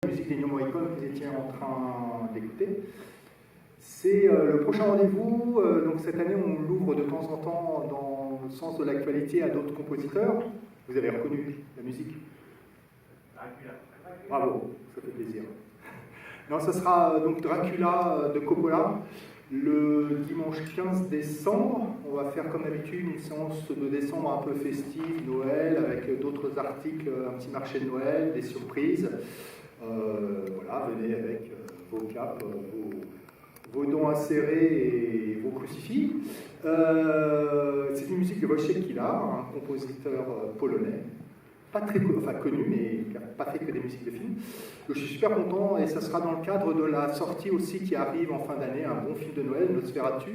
La musique d'Ennio Morricone que vous étiez en train d'écouter. C'est le prochain rendez-vous. Donc cette année, on l'ouvre de temps en temps dans le sens de l'actualité à d'autres compositeurs. Vous avez reconnu la musique? Bravo, ça fait plaisir. Non, ce sera donc Dracula de Coppola le dimanche 15 décembre. On va faire comme d'habitude une séance de décembre un peu festive, Noël, avec d'autres articles, un petit marché de Noël, des surprises. Voilà, venez avec vos capes, vos dents insérées et vos crucifix. C'est une musique de Wojciech Kilar, un compositeur polonais, pas très connu, mais qui n'a pas fait que des musiques de films. Donc, je suis super content, et ça sera dans le cadre de la sortie aussi qui arrive en fin d'année, un bon film de Noël, Nosferatu,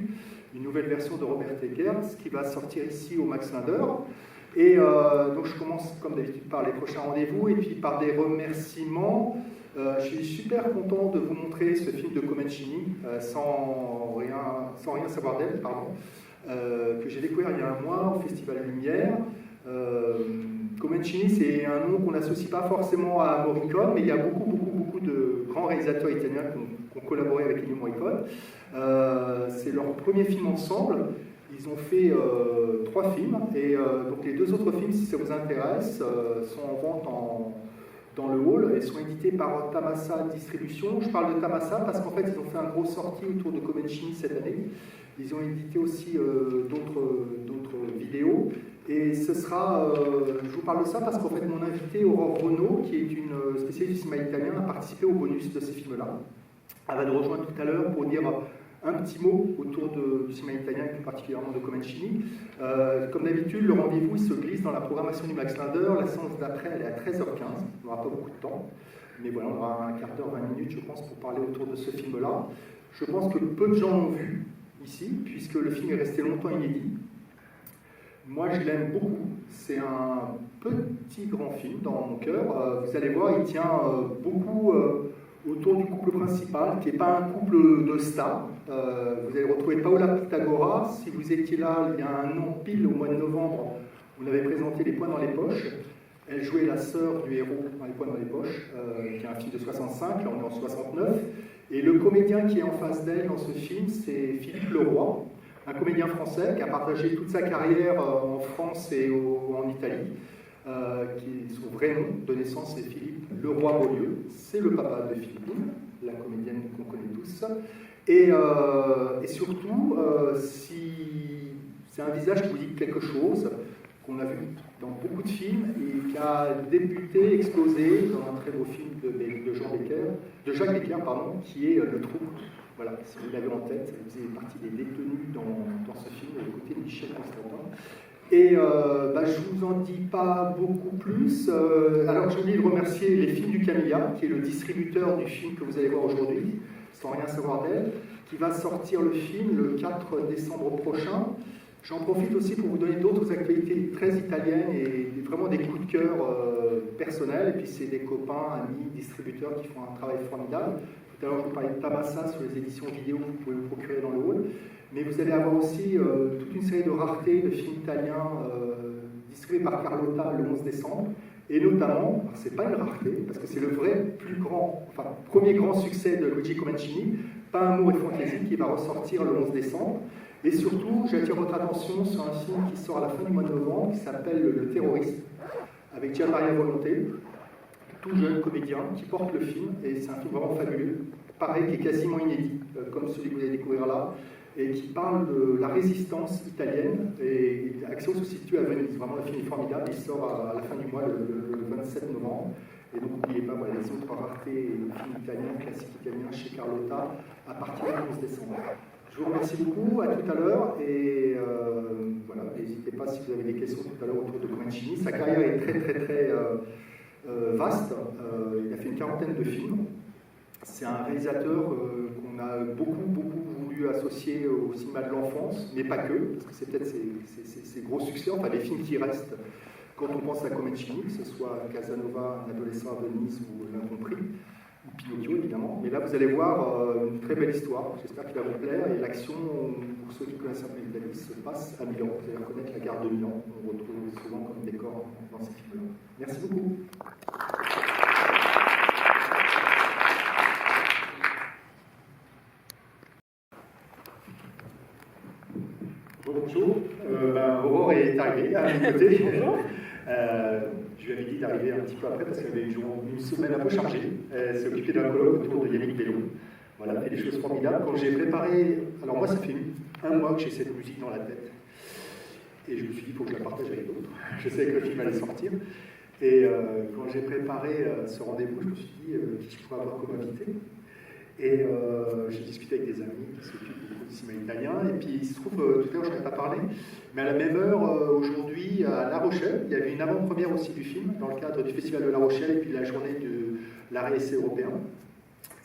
une nouvelle version de Robert Eggers, qui va sortir ici au Max Linder. Et donc je commence comme d'habitude par les prochains rendez-vous, et puis par des remerciements. Je suis super content de vous montrer ce film de Comencini, sans rien savoir d'elle, pardon, que j'ai découvert il y a un mois au Festival Lumière. Comencini, c'est un nom qu'on n'associe pas forcément à Morricone, mais il y a beaucoup de grands réalisateurs italiens qui ont collaboré avec Ennio Morricone. C'est leur premier film ensemble. Ils ont fait 3 films, et donc les 2 autres films, si ça vous intéresse, sont en vente dans le hall et sont édités par Tamassa Distribution. Je parle de Tamassa parce qu'en fait, ils ont fait un gros sortie autour de Comencini cette année. Ils ont édité aussi d'autres vidéos. Et ce sera, je vous parle de ça parce qu'en fait, mon invité, Aurore Renaud, qui est une spécialiste du cinéma italien, a participé au bonus de ces films-là. Elle va nous rejoindre tout à l'heure pour dire un petit mot autour du cinéma italien, et plus particulièrement de Comencini. Comme d'habitude, le rendez-vous il se glisse dans la programmation du Max Linder. La séance d'après, elle est à 13h15. On n'aura pas beaucoup de temps, mais voilà, on aura un quart d'heure, 20 minutes, je pense, pour parler autour de ce film-là. Je pense que peu de gens l'ont vu ici, puisque le film est resté longtemps inédit. Moi, je l'aime beaucoup. C'est un petit grand film dans mon cœur. Vous allez voir, il tient beaucoup autour du couple principal, qui n'est pas un couple de stars. Vous allez retrouver Paola Pythagora. Si vous étiez là il y a un an pile, au mois de novembre, on avait présenté Les Poings dans les poches. Elle jouait la sœur du héros dans Les Poings dans les poches, qui est un film de 65, là on est en 69. Et le comédien qui est en face d'elle dans ce film, c'est Philippe Leroy, un comédien français qui a partagé toute sa carrière en France et en Italie. Son vrai nom de naissance c'est Philippe Leroy-Beaulieu, c'est le papa de Philippine, la comédienne qu'on connaît tous. Et surtout, si c'est un visage qui vous dit quelque chose, qu'on a vu dans beaucoup de films, et qui a débuté, explosé dans un très beau film de Jacques Becker, qui est Le Trou. Voilà, si vous l'avez en tête, vous faisiez partie des détenus dans ce film, aux côtés de Michel Constantin. Et je ne vous en dis pas beaucoup plus. Alors j'ai oublié de remercier les Films du Camilla, qui est le distributeur du film que vous allez voir aujourd'hui, sans rien savoir d'elle, qui va sortir le film le 4 décembre prochain. J'en profite aussi pour vous donner d'autres actualités très italiennes et vraiment des coups de cœur personnels. Et puis c'est des copains, amis, distributeurs qui font un travail formidable. Tout à l'heure, je vous parlais de Tamassa sur les éditions vidéo que vous pouvez vous procurer dans le hall. Mais vous allez avoir aussi toute une série de raretés de films italiens distribués par Carlotta le 11 décembre. Et notamment, c'est pas une rareté, parce que c'est le premier grand succès de Luigi Comencini, Pas un mot et fantaisie, qui va ressortir le 11 décembre. Et surtout, j'attire votre attention sur un film qui sort à la fin du mois de novembre, qui s'appelle Le Terroriste, avec Gian Maria Volonté, tout jeune comédien qui porte le film, et c'est un film vraiment fabuleux, pareil, qui est quasiment inédit, comme celui que vous allez découvrir là, et qui parle de la résistance italienne, et l'action se situe à Venise. Vraiment, le film est formidable, il sort à la fin du mois, le 27 novembre, et donc n'oubliez pas, voilà, les autres raretés films italiens, classiques italiens chez Carlotta, à partir du 11 décembre. Je vous remercie beaucoup, à tout à l'heure, et voilà, n'hésitez pas si vous avez des questions tout à l'heure autour de Comencini. Sa carrière est très vaste, il a fait une 40aine de films. C'est un réalisateur qu'on a beaucoup voulu associer au cinéma de l'enfance, mais pas que, parce que c'est peut-être ses gros succès, enfin les films qui restent quand on pense à Comencini, que ce soit Casanova, Un adolescent à Venise ou L'Incompris, ou Pinocchio évidemment. Mais là vous allez voir une très belle histoire, j'espère qu'il va vous plaire, et l'action, pour ceux qui connaissent un peu l'Italie, se passe à Milan. Vous allez reconnaître la gare de Milan, on retrouve souvent comme décor dans ces films-là. Merci beaucoup. à mes côtés. Je lui avais dit d'arriver un petit peu après parce qu'elle avait une semaine un peu chargée. Elle s'est occupée d'un colloque autour de Yannick Bellon. Voilà, elle fait des choses formidables. Quand j'ai préparé, alors moi ça fait un mois que j'ai cette musique dans la tête. Et je me suis dit, il faut que je la partage avec d'autres. Je savais que le film allait sortir. Et quand j'ai préparé ce rendez-vous, je me suis dit, qui je pourrais avoir comme invité. Et j'ai discuté avec des amis qui s'occupent beaucoup du cinéma italien. Et puis il se trouve, tout à l'heure je n'en ai pas parlé, mais à la même heure, aujourd'hui, à La Rochelle, il y avait une avant-première aussi du film, dans le cadre du Festival de La Rochelle et puis de la journée de l'art et essai européen.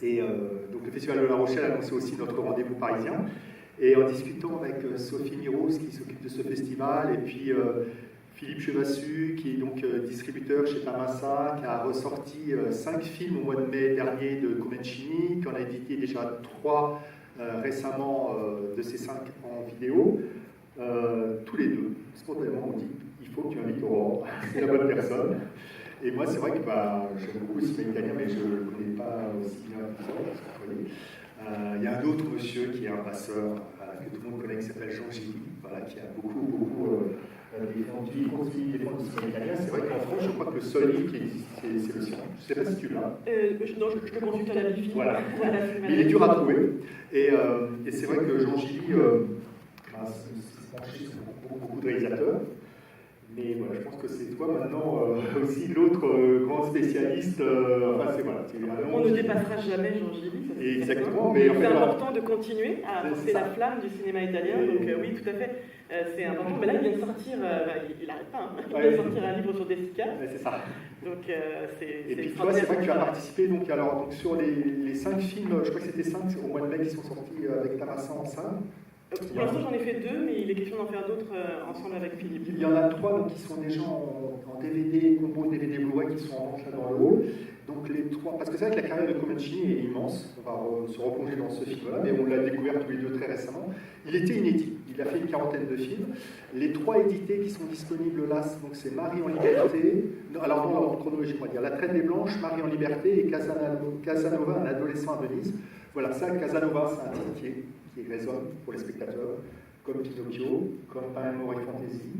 Et donc le Festival de La Rochelle annonçait aussi notre rendez-vous parisien. Et en discutant avec Sophie Miros, qui s'occupe de ce festival, et puis Philippe Chevassu, qui est donc distributeur chez Tamassa, qui a ressorti 5 films au mois de mai dernier de Comencini, qui en a édité déjà 3 récemment de ces 5 en vidéo. Tous les deux, spontanément, on dit il faut que tu invites Aurore, c'est la bonne personne. Et moi, c'est vrai que j'aime beaucoup le cinéma italien, mais je ne le connais pas aussi bien que ça, parce que vous voyez. Il y a un autre monsieur qui est un passeur que tout le monde connaît, qui s'appelle Jean Gilly, voilà, qui a beaucoup défendu le cinéma italien. C'est vrai qu'en France, je crois que le seul livre qui existe, c'est le sien. Je ne sais pas si tu l'as. Non, je le consulte à la Bifi. Voilà. Il est dur à trouver. Et c'est vrai que Jean Gilly s'est penché sur beaucoup de réalisateurs. Mais voilà, je pense que c'est toi maintenant aussi l'autre grand spécialiste. Enfin, on ne dépassera jamais Jean Gilly. Exactement. Mais c'est important de continuer à porter la flamme du cinéma italien. Donc oui, tout à fait. C'est important. Mais là, il vient de sortir. Il n'arrête pas. Il vient de sortir un livre sur Desica. C'est ça. Donc et puis toi, c'est vrai que tu as participé donc sur les 5 films. Je crois que c'était 5 au mois de mai qui sont sortis avec Tamassa en salle. Pour l'instant, j'en ai fait 2, mais il est question d'en faire d'autres ensemble avec Philippe. Il y en a 3 donc, qui sont déjà en DVD, combo DVD Blu-ray, qui sont en vente là dans le hall. Donc les 3, parce que c'est vrai que la carrière de Comencini est immense, on va se replonger dans ce film-là, mais on l'a découvert tous les deux très récemment. Il était inédit, il a fait une quarantaine de films. Les 3 édités qui sont disponibles là, donc c'est Marie en liberté, alors dans l'ordre chronologique, on va dire La Traîne des Blanches, Marie en liberté et Casanova, un adolescent à Venise. Voilà, ça, Casanova, c'est un titre qui résonne pour les spectateurs, comme Pinocchio, comme Pain et Fantasy,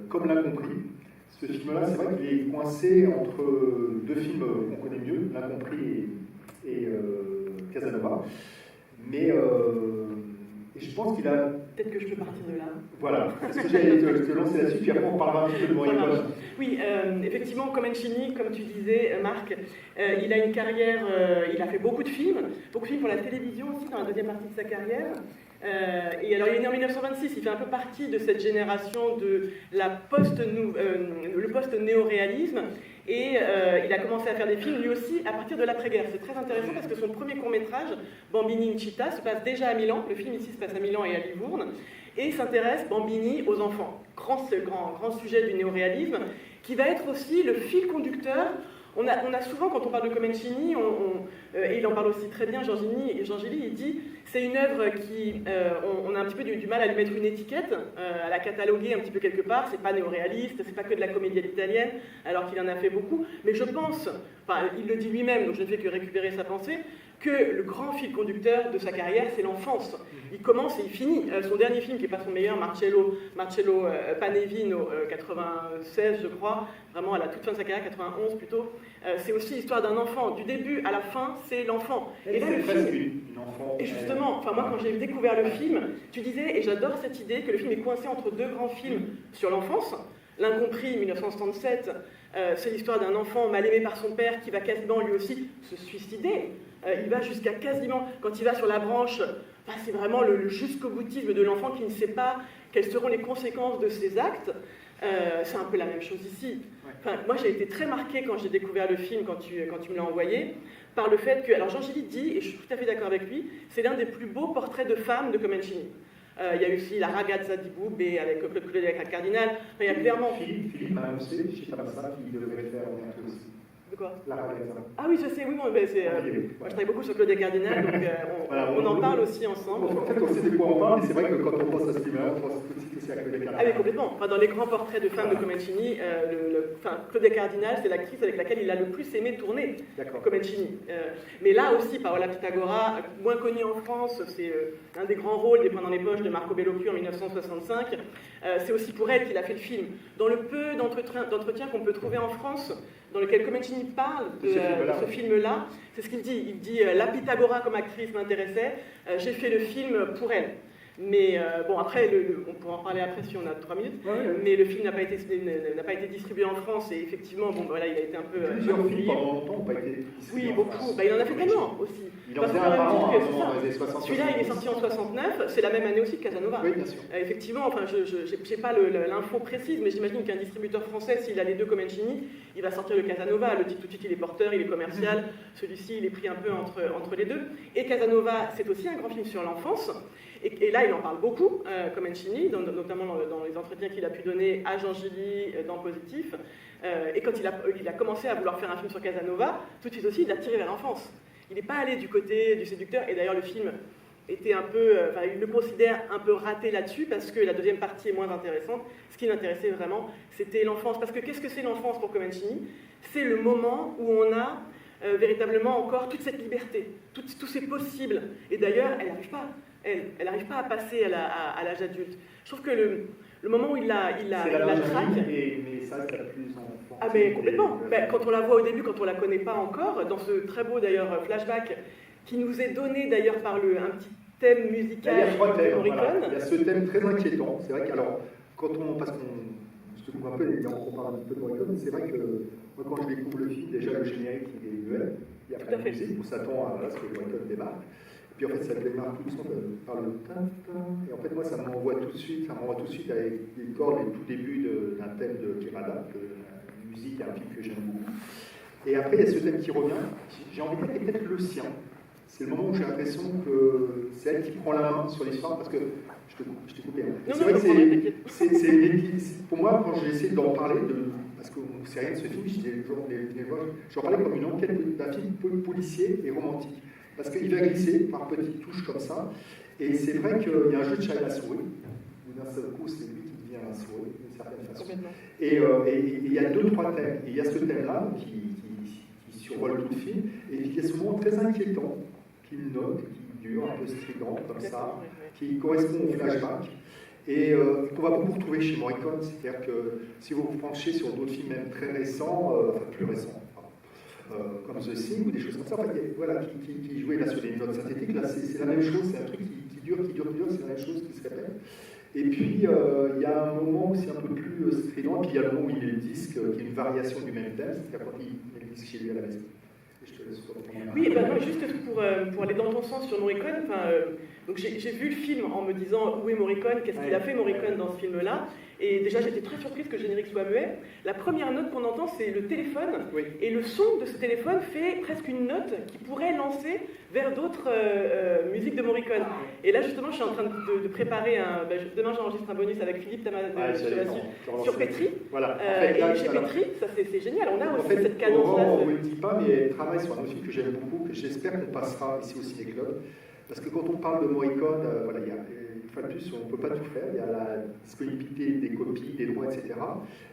comme L'Incompris. Ce film-là, c'est vrai qu'il est coincé entre 2 films qu'on connaît mieux, L'Incompris et Casanova. Mais je pense qu'il a... Peut-être que je peux partir de là. Voilà, est-ce que j'allais te lancer là-dessus, puis après on parlera un petit peu de Morricone. Oui, effectivement, Comencini, comme tu disais, Marc, il a une carrière, il a fait beaucoup de films pour la télévision aussi, dans la deuxième partie de sa carrière. Et alors, il est né en 1926, il fait un peu partie de cette génération de le post-néo-réalisme. Et il a commencé à faire des films, lui aussi, à partir de l'après-guerre. C'est très intéressant parce que son premier court-métrage, Bambini in Città, se passe déjà à Milan. Le film ici se passe à Milan et à Livourne. Et s'intéresse, Bambini, aux enfants. Grand sujet du néo-réalisme, qui va être aussi le fil conducteur. On a souvent, quand on parle de Comencini, et il en parle aussi très bien, Jean Gilly, il dit c'est une œuvre qui, on a un petit peu du mal à lui mettre une étiquette, à la cataloguer un petit peu quelque part. C'est pas néo-réaliste, c'est pas que de la comédie italienne, alors qu'il en a fait beaucoup. Mais je pense, il le dit lui-même, donc je ne fais que récupérer sa pensée, que le grand fil conducteur de sa carrière, c'est l'enfance. Il commence et il finit. Son dernier film, qui n'est pas son meilleur, Marcello Panevino, 96, je crois, vraiment à la toute fin de sa carrière, 91 plutôt, c'est aussi l'histoire d'un enfant. Du début à la fin, c'est l'enfant. Et là, le film... Et justement, moi, quand j'ai découvert le film, tu disais, et j'adore cette idée, que le film est coincé entre 2 grands films sur l'enfance. L'Incompris, 1967, c'est l'histoire d'un enfant mal aimé par son père qui va quasiment lui aussi se suicider. Il va jusqu'à quasiment, quand il va sur la branche, c'est vraiment le jusqu'au boutisme de l'enfant qui ne sait pas quelles seront les conséquences de ses actes. C'est un peu la même chose ici. Moi, j'ai été très marquée quand j'ai découvert le film, quand tu me l'as envoyé, par le fait que, alors Jean Gilly dit, et je suis tout à fait d'accord avec lui, c'est l'un des plus beaux portraits de femmes de Comencini. Il y a aussi la ragazza di Bube avec Claudia Cardinal. Il y a clairement... Philippe m'a annoncé chez Tamassa qu'il devrait faire bientôt aussi. quoi? La Ragazza. Ah oui, je sais, oui, moi, moi je travaille beaucoup sur Claudia Cardinal, donc on en parle aussi ensemble. En fait, on sait de quoi on parle, mais c'est vrai que quand on pense à ce film-là, on pense tout de suite aussi à Claudia Cardinal. Ah oui, complètement. Enfin, dans les grands portraits de femmes de Comencini, Claudia Cardinal, c'est l'actrice avec laquelle il a le plus aimé tourner, Comencini. Mais là aussi, Paola Pitagora, moins connue en France, c'est un des grands rôles des Poings dans les poches de Marco Bellocchio en 1965. C'est aussi pour elle qu'il a fait le film. Dans le peu d'entretiens qu'on peut trouver en France, dans lequel Comencini parle de ce film-là, c'est ce qu'il dit. Il dit « La Pitagora comme actrice m'intéressait, j'ai fait le film pour elle ». Mais bon, après, on pourra en parler après si on a 3 minutes, mais le film n'a pas été distribué en France, et effectivement, bon, voilà, il a été un peu... Plusieurs films pendant longtemps n'ont pas été distribués. Oui, beaucoup. Il en a fait tellement aussi. Il en faisait un par an, dans les années 60. Celui-là, il est sorti en 69, c'est la même année aussi que Casanova. Oui, bien sûr. Effectivement, enfin, je n'ai pas l'info précise, mais j'imagine qu'un distributeur français, s'il a les deux Comencini, il va sortir le Casanova. Le titre, tout de suite, il est porteur, il est commercial. Celui-ci, il est pris un peu entre les deux. Et Casanova, c'est aussi un grand film sur l'enfance. Et là, il en parle beaucoup, Comencini, notamment dans les entretiens qu'il a pu donner à Jean Gilly dans Positif. Et quand il a commencé à vouloir faire un film sur Casanova, tout de suite aussi, il l'a tiré vers l'enfance. Il n'est pas allé du côté du séducteur, et d'ailleurs le film était un peu, il le considère un peu raté là-dessus, parce que la deuxième partie est moins intéressante. Ce qui l'intéressait vraiment, c'était l'enfance. Parce que qu'est-ce que c'est l'enfance pour Comencini? C'est le moment où on a véritablement encore toute cette liberté, tous ces possibles. Et d'ailleurs, elle n'arrive pas. Elle n'arrive pas à passer à l'âge adulte. Je trouve que le moment où il la traque... Mais ça, c'est la plus enfant. Ah mais complètement. Quand on la voit au début, quand on la connaît pas encore, dans ce très beau d'ailleurs flashback, qui nous est donné d'ailleurs par un petit thème musical de Morricone. Voilà. Il y a ce thème très inquiétant. C'est vrai qu'alors, parce qu'on je te coupe un peu, évidemment qu'on parle un petit peu de Morricone, c'est vrai que moi quand je découvre le film, déjà le générique il est muet, il y a pas de musique, on s'attend à ce que Morricone démarre. Puis en fait, ça démarre tout le son par le tin-tin. Et en fait, moi, ça m'envoie tout de suite avec les cordes et tout début d'un thème de Kirada, une musique, un film que j'aime beaucoup. Et après, il y a ce thème qui revient. J'ai envie de dire qu'il est peut-être le sien. C'est le moment où j'ai l'impression que c'est elle qui prend la main sur l'histoire, parce que je t'ai coupé. C'est vrai que pour moi, quand j'ai essayé d'en parler, parce qu'on ne sait rien de ce film, j'en parlais comme une enquête d'un film policier et romantique. Parce qu'il va glisser par petites touches comme ça. Et c'est vrai qu'il y a un jeu de chat et la souris, où d'un seul coup, c'est lui qui devient la souris, d'une certaine façon. Et il y a 2-3 thèmes. Et il y a ce thème-là qui survole tout le film. Et puis il y a ce moment très inquiétant, qui note, qui dure, un peu strident, comme ça, qui correspond au flashback. Et qu'on va beaucoup retrouver chez Morricone. C'est-à-dire que si vous vous penchez sur d'autres films, même très récents, enfin plus récents, comme The Thing ou des choses comme ça, enfin, voilà, qui jouaient là sur des notes synthétiques, là c'est la même chose, c'est un truc qui dure, c'est la même chose qui se répète. Et puis il y a un moment où c'est un peu plus strident, et puis il y a le moment où il met le disque, qui est une variation du même thème, c'est-à-dire quand il met le disque chez lui à la maison. Oui, non, juste pour aller dans ton sens sur Morricone, donc j'ai vu le film en me disant où est Morricone, qu'est-ce qu'il a fait Morricone dans ce film-là, et déjà j'étais très surprise que le générique soit muet. La première note qu'on entend, c'est le téléphone, et le son de ce téléphone fait presque une note qui pourrait lancer vers d'autres musiques de Morricone. Et là justement, je suis en train de préparer demain j'enregistre un bonus avec Philippe sur Petri. Voilà. Et chez Petri, ça c'est génial, on a aussi cette cadence-là. On ne le dit pas, mais elle travaille sur un autre film que j'aime beaucoup, que j'espère qu'on passera ici au Ciné-Club. Parce que quand on parle de Morricone, voilà, une fois de plus, on ne peut pas tout faire. Il y a la disponibilité des copies, des droits, etc.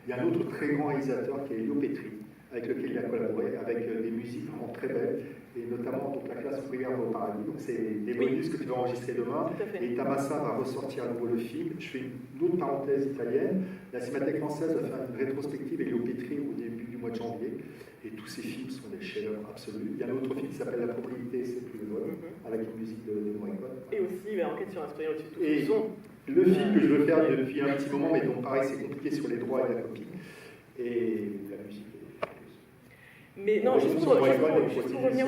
Il y a un autre très grand réalisateur qui est Elio Petri, avec lequel il a collaboré, avec des musiques vraiment très belles, et notamment donc, la classe ouvrière au paradis. Donc c'est des bonus que tu vas enregistrer demain. Et Tabassa va ressortir à nouveau le film. Je fais une autre parenthèse italienne. La Cinémathèque française va faire une rétrospective Elio Petri au début du mois de janvier. Et tous ces films sont des chefs-d'œuvre absolus. Il y a un autre film qui s'appelle La propriété, c'est plus le vol, avec une musique de Morricone. Et aussi Enquête sur un citoyen au-dessus de tout. Et le film que je veux faire depuis un petit moment, mais donc pareil, c'est compliqué sur les droits et la copie. Et la musique. Mais non, juste pour revenir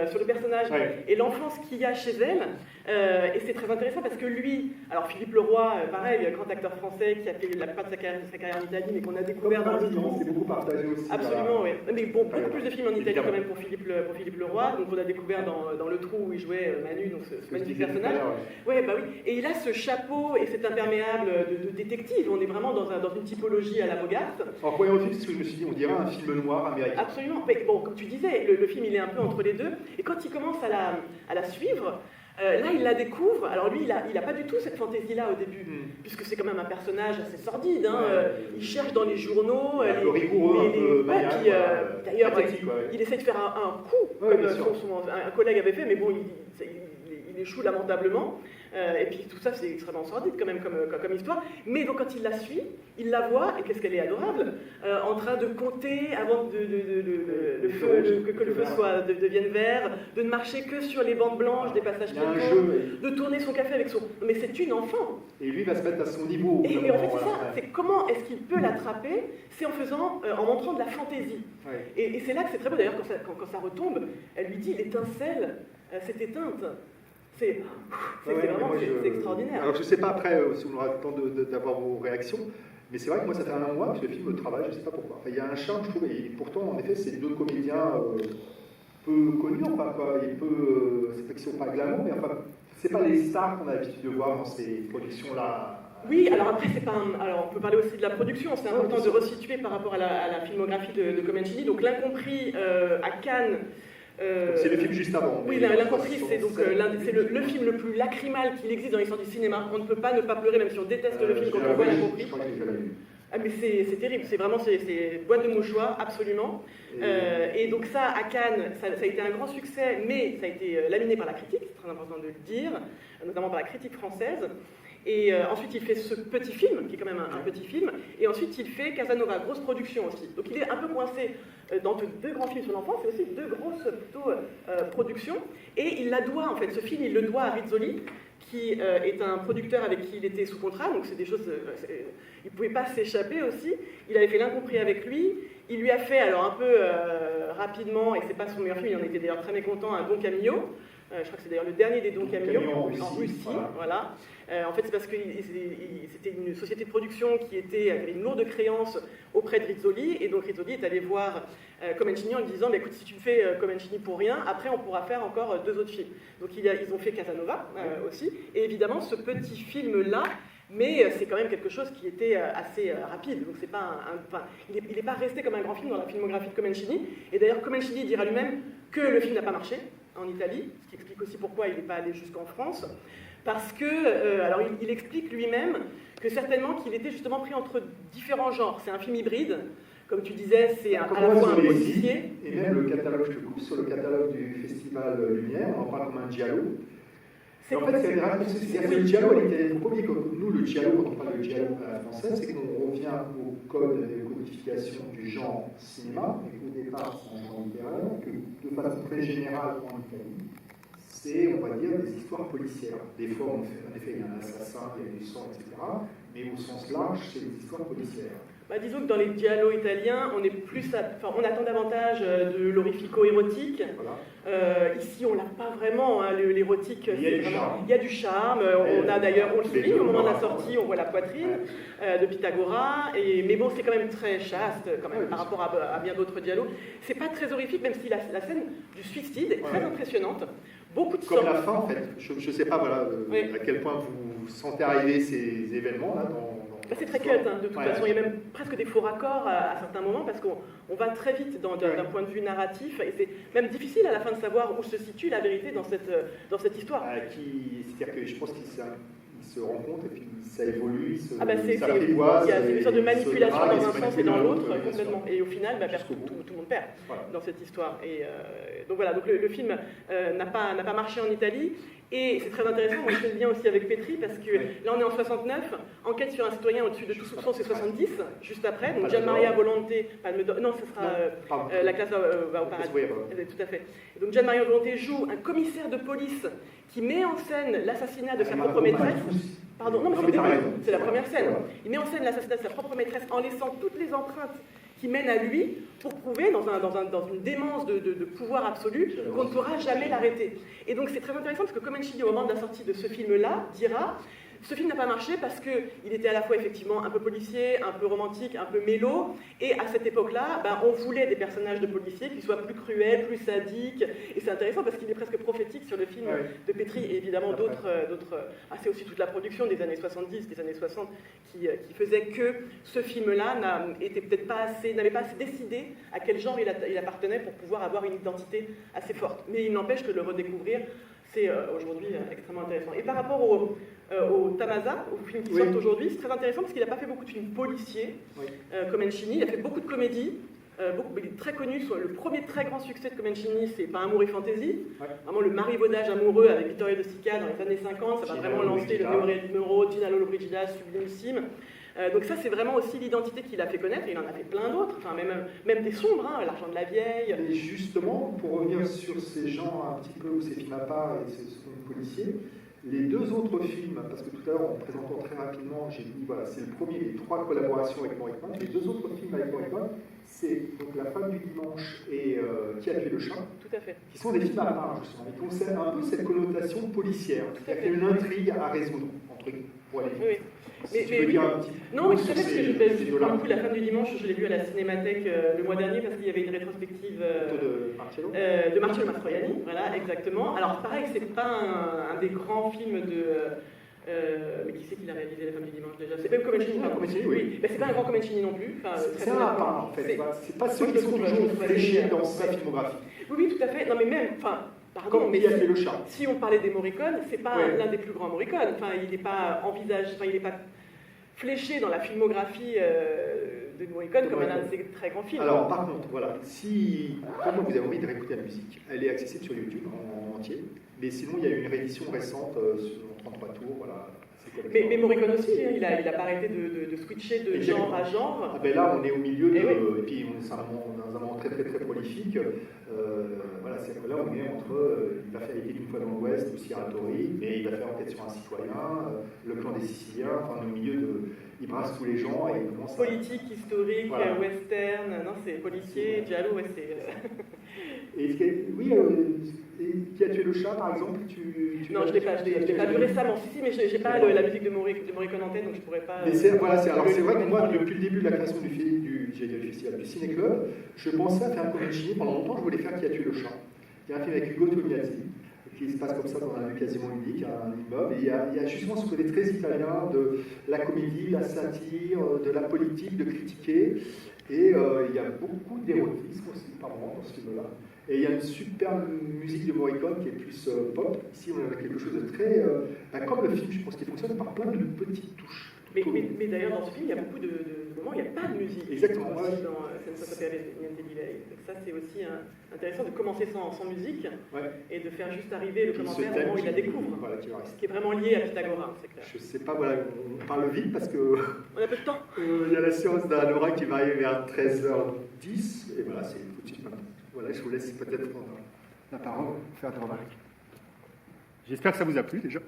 sur le personnage et l'enfance qu'il y a chez elle, Et c'est très intéressant parce que lui, alors Philippe Leroy, pareil, grand acteur français qui a fait la plupart de sa carrière en Italie, mais qu'on a découvert dans le c'est beaucoup partagé aussi. Absolument, oui. Mais bon, beaucoup plus de films en Italie quand même pour Philippe Leroy, donc on a découvert dans Le Trou où il jouait Manu, donc ce magnifique personnage. Ouais, bah oui. Et il a ce chapeau et cet imperméable de détective. On est vraiment dans une typologie à la Bogart. Alors, voyons le film, c'est ce que je me suis dit, on dirait un film noir américain. Absolument. Mais bon, comme tu disais, le film il est un peu entre les deux. Et quand il commence à la suivre, là, il la découvre. Alors lui, il n'a pas du tout cette fantaisie-là au début, puisque c'est quand même un personnage assez sordide. Hein. Il cherche dans les journaux. Un peu rigoureux, un peu maniaque. D'ailleurs, il essaie de faire un coup, comme un collègue avait fait, mais bon, il échoue lamentablement. Et puis tout ça, c'est extrêmement sordide quand même comme histoire. Mais donc quand il la suit, il la voit, et qu'est-ce qu'elle est adorable, en train de compter avant que le feu devienne vert, de ne marcher que sur les bandes blanches des passages piétons, de tourner son café avec son... Mais c'est une enfant. Et lui va se mettre à son niveau. Et en fait c'est ça, c'est comment est-ce qu'il peut l'attraper, c'est en montrant de la fantaisie. Ouais. Et c'est là que c'est très beau, d'ailleurs quand ça retombe, elle lui dit l'étincelle s'est éteinte. C'est extraordinaire. Alors je ne sais pas après si on aura le temps d'avoir vos réactions, mais c'est vrai que moi ça fait un mois que ce film travaille, je ne sais pas pourquoi. Enfin, il y a un charme, je trouve, et pourtant en effet c'est deux comédiens peu connus, enfin quoi, c'est pas qu'ils ne sont pas glamour, mais enfin c'est pas les stars qu'on a l'habitude de voir dans ces productions-là. Oui, alors après, alors on peut parler aussi de la production, c'est important de resituer par rapport à la filmographie de Comencini. Donc L'Incompris à Cannes. C'est le film juste avant. Oui, L'Incompris, c'est donc le film le plus lacrymal qu'il existe dans l'histoire du cinéma. On ne peut pas ne pas pleurer, même si on déteste le film quand on voit L'Incompris. Ah, mais c'est terrible, c'est vraiment boîte de mouchoirs, absolument. Et donc ça, à Cannes, ça a été un grand succès, mais ça a été laminé par la critique, c'est très important de le dire, notamment par la critique française. Et ensuite, il fait ce petit film, qui est quand même un petit film, et ensuite, il fait Casanova, grosse production aussi. Donc, il est un peu coincé dans deux grands films sur l'enfance, et aussi deux grosses, plutôt, productions. Et il la doit, en fait, ce film, il le doit à Rizzoli, qui est un producteur avec qui il était sous contrat, donc c'est des choses... il ne pouvait pas s'échapper aussi. Il avait fait L'Incompris avec lui. Il lui a fait, alors un peu rapidement, et c'est pas son meilleur film, il en était d'ailleurs très mécontent, un Don Camillo. Je crois que c'est d'ailleurs le dernier des Don Camillo, en Russie. Voilà. En fait, c'est parce que c'était une société de production qui avait une lourde créance auprès de Rizzoli, et donc Rizzoli est allé voir Comencini en lui disant écoute, si tu me fais Comencini pour rien, après on pourra faire encore deux autres films. Donc ils ont fait Casanova aussi, et évidemment ce petit film-là, mais c'est quand même quelque chose qui était assez rapide, donc c'est pas il n'est pas resté comme un grand film dans la filmographie de Comencini, et d'ailleurs Comencini dira lui-même que le film n'a pas marché en Italie, ce qui explique aussi pourquoi il n'est pas allé jusqu'en France, parce que, alors il explique lui-même que certainement qu'il était justement pris entre différents genres, c'est un film hybride, comme tu disais, c'est à la fois un policier. Et même le catalogue, je te coupe, sur le catalogue du Festival Lumière, on en parle comme un giallo. En fait, c'est le giallo, le premier, nous, le giallo, quand on parle de giallo à la française, c'est qu'on revient au code et codification du genre cinéma, et qu'au départ, c'est un genre littéraire, que de façon très générale en Italie, c'est, on va dire, des histoires policières. Des fois, en effet, il y a un assassin, il y a du sang, etc. Mais au sens large, c'est des histoires policières. Disons que dans les giallo italiens, on est on attend davantage de l'orifico-érotique. Voilà. Ici, on n'a pas vraiment, hein, l'érotique. Il y a du charme. On a d'ailleurs, on le souligne, au moment de la sortie, on voit la poitrine de Pythagora. Mais bon, c'est quand même très chaste, quand même, par rapport à bien d'autres giallo. C'est pas très horrifique, même si la scène du suicide est très impressionnante. Beaucoup de sang. Comme la fin, en fait. Je ne sais pas à quel point vous sentez arriver ces événements-là c'est très cut, hein, de toute façon. Il y a même presque des faux raccords à certains moments, parce qu'on va très vite d'un point de vue narratif, et c'est même difficile à la fin de savoir où se situe la vérité dans cette histoire. C'est-à-dire que je pense qu'ils se rencontrent, et puis ça évolue, s'apprivoise. Il y a une sorte de manipulation dans un sens et dans l'autre, complètement. Et au final, tout le monde perd dans cette histoire. Et donc voilà, donc le film n'a pas marché en Italie. Et c'est très intéressant, moi je fais le lien aussi avec Petri, parce que là on est en 69, Enquête sur un citoyen au-dessus de tout soupçon, c'est 70, juste après, donc Gian Maria Volonté, non, ce sera la classe va au paradis, tout à fait. Et donc Gian Maria Volonté joue un commissaire de police qui met en scène l'assassinat de sa propre maîtresse. Pardon, non mais c'est la première scène. Il met en scène l'assassinat de sa propre maîtresse en laissant toutes les empreintes qui mène à lui pour prouver, dans une démence de pouvoir absolu, qu'on ne pourra jamais l'arrêter. Et donc c'est très intéressant parce que Comencini, au moment de la sortie de ce film-là, dira: ce film n'a pas marché parce qu'il était à la fois effectivement un peu policier, un peu romantique, un peu mélo, et à cette époque-là, on voulait des personnages de policiers qui soient plus cruels, plus sadiques, et c'est intéressant parce qu'il est presque prophétique sur le film de Petri, et évidemment d'autres... c'est aussi toute la production des années 70, des années 60, qui faisait que ce film-là n'avait pas assez décidé à quel genre il appartenait pour pouvoir avoir une identité assez forte. Mais il n'empêche que le redécouvrir, c'est aujourd'hui extrêmement intéressant. Et par rapport au Tamasa, au film qui sort aujourd'hui, c'est très intéressant parce qu'il n'a pas fait beaucoup de films policiers, Comencini. Il a fait beaucoup de comédies. Il est très connu, le premier très grand succès de Comencini, c'est Par amour et fantaisie. Vraiment le marivaudage amoureux avec Vittorio De Sica dans les années 50, ça va vraiment lancer le théorie du numéro, Gina Lollobrigida, sublimissime. Donc ça, c'est vraiment aussi l'identité qu'il a fait connaître, et il en a fait plein d'autres, enfin, même des sombres, L'argent de la vieille. Et justement, pour revenir sur ces genres un petit peu, ou ces films à part et ces films policiers, les deux autres films, parce que tout à l'heure, en présentant très rapidement, j'ai dit, voilà, c'est le premier des 3 collaborations avec Morricone. Les 2 autres films avec Morricone, c'est donc La femme du dimanche et Qui a tué le chat. Tout à fait. Qui sont des films à part, justement. Ils conservent un peu cette connotation policière. C'est-à-dire qu'il y a une intrigue à résoudre, entre guillemets, pour aller vite. Oui. Si tu veux dire un petit non, mais tout à fait, parce que pour le coup, La femme du dimanche, je l'ai vu à la Cinémathèque le mois dernier parce qu'il y avait une rétrospective de Marcello Mastroianni, voilà, exactement. Alors pareil, c'est pas un des grands films de... mais qui c'est qui l'a réalisé La femme du dimanche déjà? C'est même Comencini, pardon. Oui, mais c'est pas un grand Comencini non plus. C'est un part en fait, c'est pas ceux qui sont toujours fléchés dans sa filmographie. Oui, tout à fait. Non mais même, pardon, comme mais il a fait le chat. Si on parlait des Morricone, c'est pas l'un des plus grands Morricone. Il n'est pas il n'est pas fléché dans la filmographie de Morricone comme un de ses très grands films. Alors par contre, voilà, comment vous avez envie de réécouter la musique, elle est accessible sur YouTube en entier, mais sinon il y a une réédition récente sur 33 tours, voilà. Mais Morricone aussi, il a pas arrêté de switcher de genre à genre. Ah ben là, on est au milieu de... Et puis, c'est un moment très très très prolifique. Voilà, c'est que là, on est entre... il va faire Une fois dans l'Ouest, aussi à Tori, mais il va faire Enquête sur un citoyen, Le clan des Siciliens, enfin, au milieu de... Il brasse tous les genres et il commence à... Politique, historique, western, non, c'est policier, giallo, c'est... Qui a tué le chat, par exemple Non, je ne l'ai pas vu récemment. Si, mais je n'ai pas la musique de Morricone en tête, donc je ne pourrais pas... Mais c'est vrai que moi, depuis le début de la création du festival du Ciné-Club, je pensais à faire un Comencini. Pendant longtemps, je voulais faire Qui a tué le chat. Il y a un film avec Ugo Tognazzi, qui se passe comme ça dans un lieu quasiment unique, un immeuble. Et il y a justement ce côté très italien de la comédie, la satire, de la politique, de critiquer. Et il y a beaucoup d'érotisme aussi, par moment, dans ce film-là. Et il y a une superbe musique de Morricone qui est plus pop. Ici, on a quelque chose de très... comme le film, je pense qu'il fonctionne par plein de petites touches. Mais d'ailleurs, dans ce film, il y a beaucoup de moments où il n'y a pas de musique. Exactement. Aussi dans Senza Sapere Niente di Lei. Ça, c'est aussi intéressant de commencer sans musique et de faire juste arriver le commentaire au moment où il la découvre. Voilà, qui est vraiment lié à Pythagora, c'est clair. Je ne sais pas, voilà, on parle vite parce que... On a peu de temps. Il y a la séance d'Anora qui va arriver vers 13h10. Et voilà, c'est tout de suite maintenant. Voilà, je vous laisse peut-être prendre la parole, faire des remarques. J'espère que ça vous a plu déjà.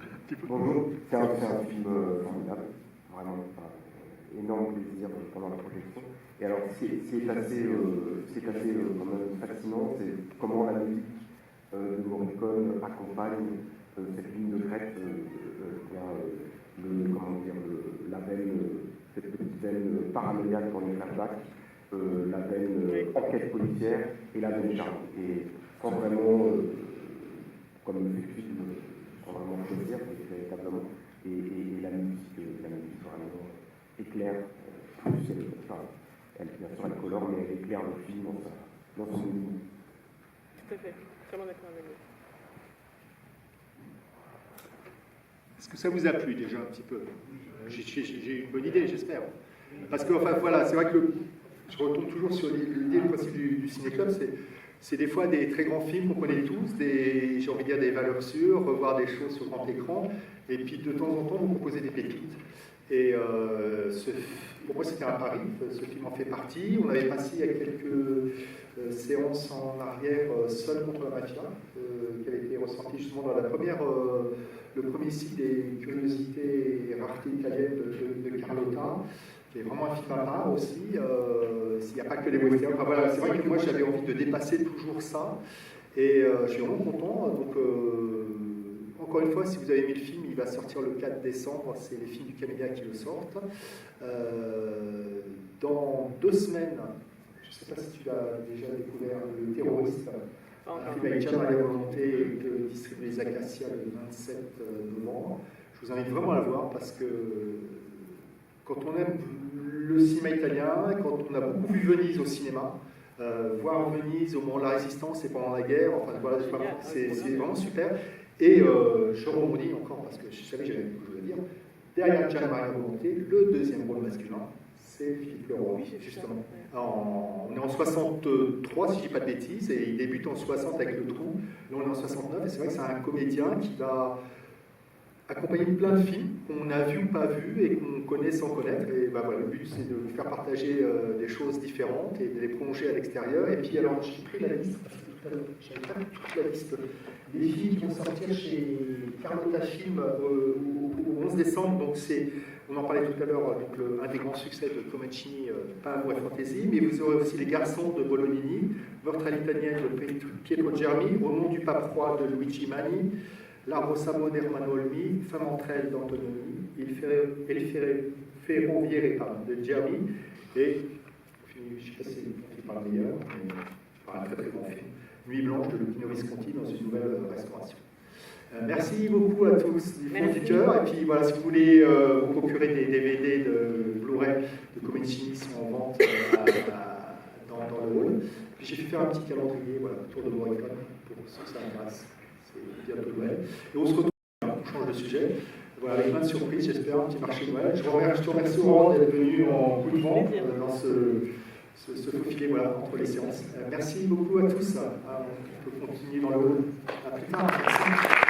Bonjour, c'est un film formidable, vraiment énorme plaisir pendant la projection. Et alors, c'est assez quand même fascinant, c'est comment la musique de Morricone accompagne cette ligne de crête, la veine, cette petite veine paramédiale pour les flashbacks, la veine enquête policière et la veine charme. Et sans vraiment, comme le fait le film, sans vraiment choisir, véritablement. Et la musique vraiment éclaire, plus elle bien sûr elle colore, mais elle éclaire le film dans son univers. Tout à fait, vraiment d'accord avec vous. Est-ce que ça vous a plu déjà un petit peu? J'ai une bonne idée, j'espère. Parce que, enfin voilà, c'est vrai que je retombe toujours sur l'idée, le principe du ciné-club, c'est des fois des très grands films qu'on connaît tous, j'ai envie de dire des valeurs sûres, revoir des choses sur grand écran, et puis de temps en temps vous proposer des pépites. Et pour moi c'était un pari, ce film en fait partie. On avait passé il y a quelques séances en arrière Seul contre la mafia, qui avait été ressorti justement dans le premier site des curiosités et raretés italiennes de Carlotta. qui est vraiment un film à part aussi. S'il n'y a pas que les westerns. Enfin, voilà, c'est vrai que moi j'avais envie de dépasser toujours ça. Et je suis vraiment content. Donc, encore une fois, si vous avez aimé le film, il va sortir le 4 décembre. C'est les films du Camélia qui le sortent. Dans 2 semaines, je ne sais pas si tu l'as déjà découvert, Le Terroriste, un film avec Jamal Volonté que distribue les Acacias le 27 novembre. Je vous invite vraiment à le voir parce que quand on aime le cinéma italien, quand on a beaucoup vu Venise au cinéma, voir Venise au moment de la Résistance et pendant la guerre, enfin voilà, c'est vraiment super. Et je rebondis encore parce que je savais que j'avais beaucoup de choses à dire. Derrière Gianmaria Volonté, le deuxième rôle masculin, c'est Philippe Leroy, justement. On est en 63, si je ne dis pas de bêtises, et il débute en 60 avec Le Trou. Là, on est en 69, et c'est vrai que c'est un comédien qui va accompagner plein de films qu'on a vu ou pas vu et qu'on connaît sans connaître. Et bah, voilà, le but, c'est de vous faire partager des choses différentes et de les plonger à l'extérieur. Et puis, alors, j'ai pris la liste, parce que je n'avais pas toute la liste des films qui vont sortir chez Carlotta Film au 11 décembre. Donc, on en parlait tout à l'heure, un des grands succès de Comencini, Pas amour et fantaisie. Mais vous aurez aussi Les Garçons de Bolognini, Meurtre à l'italienne de Pietro Germi, Au nom du pape roi de Luigi Manni, L'arbre Samo d'Ermanno Olmi, Femme entre elles d'Antonioni, Il Ferroviere de Germi, et je ne sais pas si c'est par le meilleur, mais par un très très bon film, Nuit blanche de Luchino Visconti dans une nouvelle restauration. Merci beaucoup à tous du fond du cœur. Et puis voilà, si vous voulez vous procurer des DVD de Blu-ray de Comencini, ils sont en vente dans le hall. Puis j'ai fait faire un petit calendrier autour de Morricone pour ceux que ça intéresse. C'est bientôt Noël. Et on se retrouve, on change de sujet. Voilà, avec plein de surprises, j'espère, un petit marché de Noël. Je te remercie Aurore d'être venu en coup de vent dans ce faufilé entre les séances. Merci beaucoup à tous. On peut continuer dans le hall. À plus tard. Merci.